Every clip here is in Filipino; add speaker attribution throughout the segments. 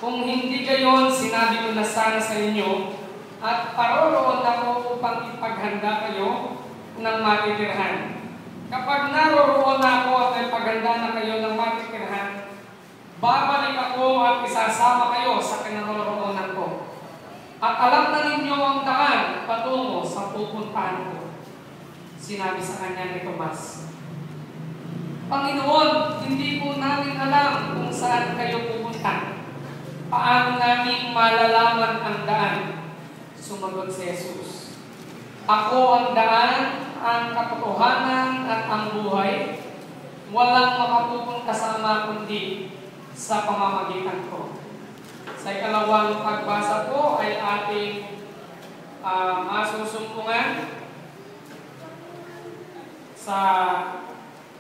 Speaker 1: Kung hindi gayon, sinabi ko na sana sa inyo, at paroroon ako upang ipaghanda kayo ng matitirhan. Kapag naroroon ako at ipaghanda na kayo ng matitirhan, babalik ako at isasama kayo sa kinaroroonan ko. At alam na ninyo ang daan patungo sa pupuntahan ko. Sinabi sa kanya ni Tomas, Panginoon, hindi po namin alam kung saan kayo pupunta. Paano namin malalaman ang daan? Sumagot si Jesus, Ako ang daan, ang katotohanan at ang buhay. Walang makapupunta sa Ama kundi sa pamamagitan ko. Sa ikalawang pagbasa po ay ating masusumpungan sa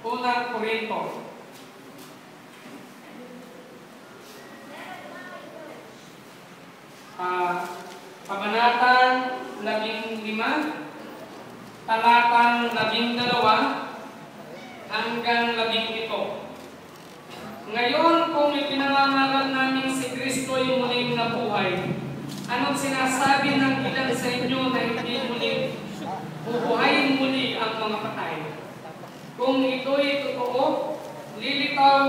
Speaker 1: unang Korinto. Kabanatang 15, talatang 12 hanggang 17. Ngayon, kung ipinangangaral namin si Kristo yung muling nabuhay, anong sinasabi ng ilan sa inyo na hindi muling bubuhayin muli ang mga patay? Kung ito'y totoo, lilitaw